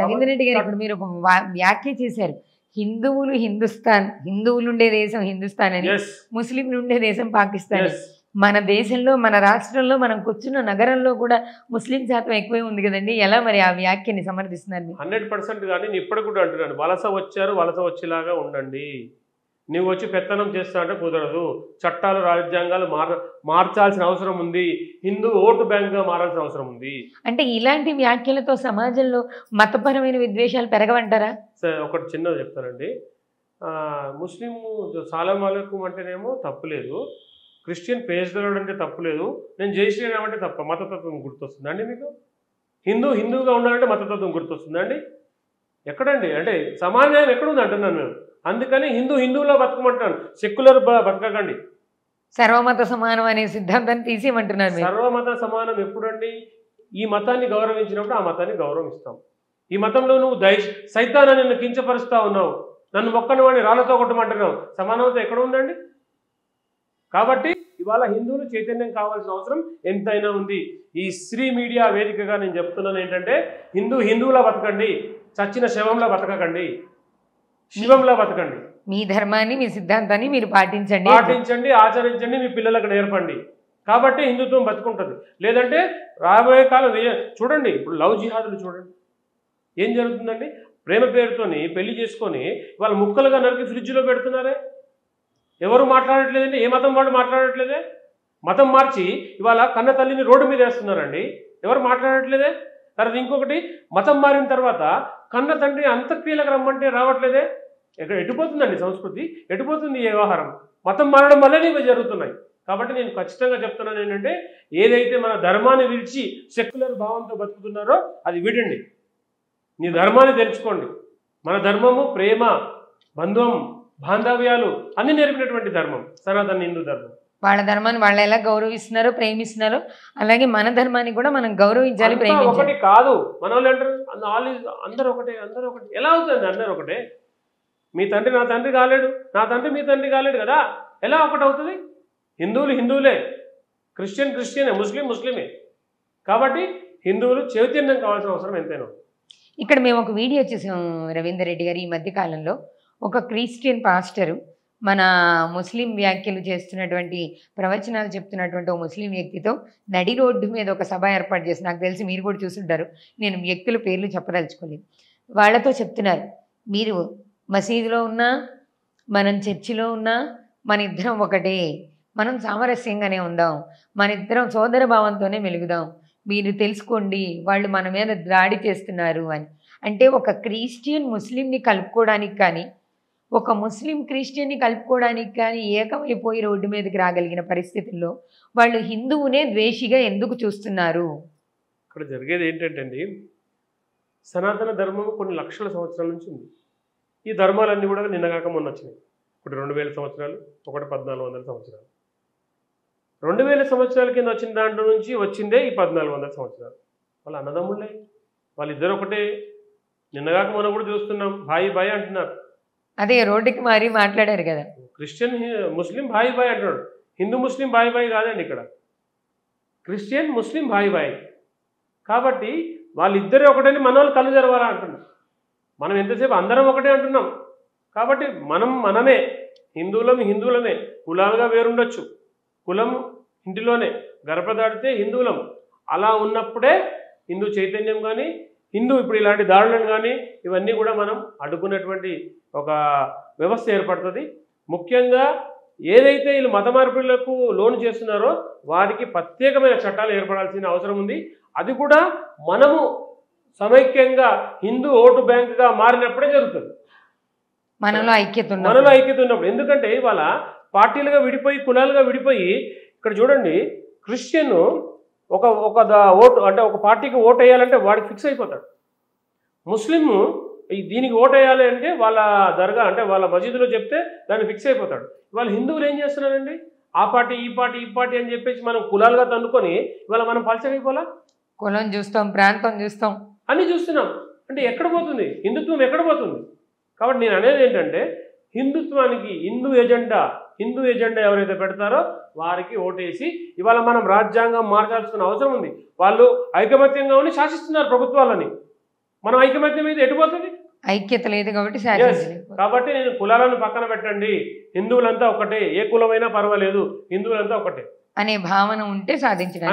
రవీంద్ర రెడ్డి గారు ఇప్పుడు మీరు ఒక వ్యాఖ్య చేశారు, హిందువులు హిందుస్థాన్, హిందువులు ఉండే దేశం హిందుస్థాన్ అని, ముస్లింలు ఉండే దేశం పాకిస్తాన్. మన దేశంలో మన రాష్ట్రంలో మనం కూర్చున్న నగరంలో కూడా ముస్లిం శాతం ఎక్కువే ఉంది కదండి. ఎలా మరి ఆ వ్యాఖ్యని సమర్థిస్తున్నారు? 100% కానీ నేను ఇప్పుడు కూడా అంటున్నాను, వలస వచ్చారు, వలస వచ్చేలాగా ఉండండి. నువ్వు వచ్చి పెత్తనం చేస్తా అంటే కుదరదు. చట్టాలు రాజ్యాంగాలు మార్చాల్సిన అవసరం ఉంది. హిందూ ఓటు బ్యాంక్గా మారాల్సిన అవసరం ఉంది. అంటే ఇలాంటి వ్యాఖ్యలతో సమాజంలో మతపరమైన విద్వేషాలు పెరగవంటారా? సరే, ఒకటి చిన్నది చెప్తానండి. ముస్లిం సలాం అలైకుం అంటేనేమో తప్పులేదు, క్రిస్టియన్ ప్రేజ్ ది లార్డ్ అంటే తప్పులేదు, నేను జై శ్రీరామ్ అంటే తప్ప. మతతత్వం గుర్తొస్తుందండి మీకు? హిందువుగా ఉండాలంటే మతతత్వం గుర్తొస్తుందండి? ఎక్కడండి? అంటే సమాన్యాయం ఎక్కడుంది అంటున్నాను నేను. అందుకని హిందువులో బతకమంటాను, సెక్యులర్ బతకకండి. సర్వమత సమానం అనే సిద్ధాంతాన్ని తీసేయమంటున్నారు. సర్వమత సమానం ఎప్పుడండి? ఈ మతాన్ని గౌరవించినప్పుడు ఆ మతాన్ని గౌరవిస్తాం. ఈ మతంలో నువ్వు సైతాన్ని నిన్ను కించపరుస్తా ఉన్నావు, నన్ను మొక్కని వాడిని రాళ్లతో కొట్టమంటున్నావు, సమానత ఎక్కడ ఉందండి? కాబట్టి ఇవాళ హిందువులు చైతన్యం కావాల్సిన అవసరం ఎంతైనా ఉంది. ఈ శ్రీ మీడియా వేదికగా నేను చెప్తున్నాను ఏంటంటే, హిందువులా బతకండి, చచ్చిన శవంలా బతకకండి, శివంలా బతకండి. మీ ధర్మాన్ని మీ సిద్ధాంతాన్ని మీరు పాటించండి, ఆచరించండి, మీ పిల్లలకు నేర్పండి. కాబట్టి హిందుత్వం బతుకుంటుంది. లేదంటే రాబోయే కాలం చూడండి, ఇప్పుడు లవ్ జిహాదులు చూడండి ఏం జరుగుతుందండి. ప్రేమ పేరుతోని పెళ్లి చేసుకొని వాళ్ళ ముక్కలుగా నరికి ఫ్రిడ్జ్లో పెడుతున్నారే. ఎవరు మాట్లాడట్లేదండి, ఏ మతం వాళ్ళు మాట్లాడట్లేదే. మతం మార్చి ఇవాళ కన్న తల్లిని రోడ్డు మీద వేస్తున్నారండి, ఎవరు మాట్లాడట్లేదే. తర్వాత ఇంకొకటి, మతం మారిన తర్వాత కన్న తండ్రి అంత్యక్రియలకు రమ్మంటే రావట్లేదే. ఎటుపోతుందండి సంస్కృతి, ఎటుపోతుంది ఈ వ్యవహారం? మతం మారడం వల్లనే ఇవి జరుగుతున్నాయి. కాబట్టి నేను ఖచ్చితంగా చెప్తున్నాను ఏంటంటే, ఏదైతే మన ధర్మాన్ని విడిచి సెక్యులర్ భావంతో బతుకుతున్నారో అది విడండి, నీ ధర్మాన్ని తెలుసుకోండి. మన ధర్మము ప్రేమ, బంధువం, బాంధవ్యాలు అన్ని నేర్పినటువంటి ధర్మం సనాతన హిందూ ధర్మం. వాళ్ళ ధర్మాన్ని వాళ్ళు ఎలా గౌరవిస్తున్నారో ప్రేమిస్తున్నారో అలాగే మన ధర్మాన్ని కూడా మనం గౌరవించాలి, ప్రేమించాలి. ఒకటి కాదు, మన వాళ్ళు అంటారు అందరూ ఒకటే, అందరూ ఒకటి. ఎలా అవుతుంది అందరూ ఒకటే? మీ తండ్రి నా తండ్రి కాలేడు, నా తండ్రి మీ తండ్రి కాలేడు కదా, ఎలా ఒకటి అవుతుంది? హిందువులు హిందువులే, క్రిస్టియనే, ముస్లిమే. కాబట్టి హిందువులు చైతన్యం కావాల్సిన అవసరం ఎంతైనా. ఇక్కడ మేము ఒక వీడియో చూసాం రవీందర్ రెడ్డి గారు. ఈ మధ్య కాలంలో ఒక క్రిస్టియన్ పాస్టరు మన ముస్లిం వ్యాఖ్యలు చేస్తున్నటువంటి, ప్రవచనాలు చెప్తున్నటువంటి ఒక ముస్లిం వ్యక్తితో నడి రోడ్డు మీద ఒక సభ ఏర్పాటు చేసి, నాకు తెలిసి మీరు కూడా చూసుంటారు, నేను వ్యక్తుల పేర్లు చెప్పదలుచుకోలేదు, వాళ్ళతో చెప్తున్నారు, మీరు మసీదులో ఉన్నా మనం చర్చిలో ఉన్నా మన ఇద్దరం ఒకటే, మనం సామరస్యంగానే ఉందాం, మన ఇద్దరం సోదర భావంతోనే మెలుగుదాం, మీరు తెలుసుకోండి వాళ్ళు మన మీద దాడి చేస్తున్నారు అని. అంటే ఒక క్రిస్టియన్ ముస్లింని కలుపుకోవడానికి కానీ, ఒక ముస్లిం క్రిస్టియన్ని కలుపుకోవడానికి కానీ ఏకమైపోయి రోడ్డు మీదకి రాగలిగిన పరిస్థితుల్లో వాళ్ళు హిందువునే ద్వేషిగా ఎందుకు చూస్తున్నారు? ఇక్కడ జరిగేది ఏంటంటే అండి, సనాతన ధర్మం కొన్ని లక్షల సంవత్సరాల నుంచి ఉంది. ఈ ధర్మాలన్నీ కూడా నిన్నగాక మొన్న వచ్చినాయి. ఒకటి 2000 సంవత్సరాలు, ఒకటి 1400 సంవత్సరాలు. 2000 సంవత్సరాల కింద వచ్చిన దాంట్లో నుంచి వచ్చిందే ఈ 1400 సంవత్సరాలు. వాళ్ళ అన్నదమ్ముళ్ళే, వాళ్ళిద్దరు ఒకటే. నిన్నగాక మనం కూడా చూస్తున్నాం, భాయి అంటున్నారు. అదే రోడ్డుకి మారి మాట్లాడారు కదా, క్రిస్టియన్ ముస్లిం భాయి అంటున్నాడు, హిందూ ముస్లిం భాయి కాదండి ఇక్కడ, క్రిస్టియన్ ముస్లిం భాయి. కాబట్టి వాళ్ళిద్దరే ఒకటని మన వాళ్ళు కళ్ళు తెరవాలా అంటున్నారు. మనం ఎంతసేపు అందరం ఒకటే అంటున్నాం. కాబట్టి మనమే హిందువులమే, కులాలుగా వేరుండొచ్చు, కులం ఇంటిలోనే, గడప దాటితే హిందువులం. అలా ఉన్నప్పుడే హిందూ చైతన్యం కానీ, ఇప్పుడు ఇలాంటి దాడులను కానీ ఇవన్నీ కూడా మనం అడ్డుకునేటువంటి ఒక వ్యవస్థ ఏర్పడుతుంది. ముఖ్యంగా ఏదైతే వీళ్ళు మత మార్పిడులకు లోను చేస్తున్నారో వారికి ప్రత్యేకమైన చట్టాలు ఏర్పడాల్సిన అవసరం ఉంది. అది కూడా మనము సమైక్యంగా హిందూ ఓటు బ్యాంకుగా మారినప్పుడే జరుగుతుంది, మనలో ఐక్యత ఉన్నప్పుడు. ఎందుకంటే ఇవాళ పార్టీలుగా విడిపోయి, కులాలుగా విడిపోయి, ఇక్కడ చూడండి, క్రిస్టియన్ ఒక ఓటు అంటే ఒక పార్టీకి ఓటు వేయాలంటే వాడికి ఫిక్స్ అయిపోతాడు. ముస్లిము దీనికి ఓటు వేయాలి అంటే వాళ్ళ దర్గా అంటే వాళ్ళ మసీదులో చెప్తే దాన్ని ఫిక్స్ అయిపోతాడు. ఇవాళ హిందువులు ఏం చేస్తున్నారండి, ఆ పార్టీ ఈ పార్టీ అని చెప్పేసి మనం కులాలుగా తన్నుకొని ఇవాళ మనం పలచగైపోలా, కులం చూస్తాం, ప్రాంతం చూస్తాం, అన్నీ చూస్తున్నాం. అంటే ఎక్కడ పోతుంది హిందుత్వం, ఎక్కడ పోతుంది? కాబట్టి నేను అనేది ఏంటంటే, హిందుత్వానికి హిందూ ఎజెండా ఎవరైతే పెడతారో వారికి ఓటేసి ఇవాళ మనం రాజ్యాంగం మార్చాల్సిన అవసరం ఉంది. వాళ్ళు ఐకమత్యంగా ఉండి శాసిస్తున్నారు ప్రభుత్వాలని. మనం ఐకమత్యం మీద ఎటుపోతుంది? ఐక్యత లేదు కాబట్టి శాసించలేదు. కాబట్టి నేను కులాలను పక్కన పెట్టండి, హిందువులంతా ఒకటే, ఏ కులమైనా పర్వాలేదు, హిందువులంతా ఒకటే అనే భావన ఉంటే సాధించడానికి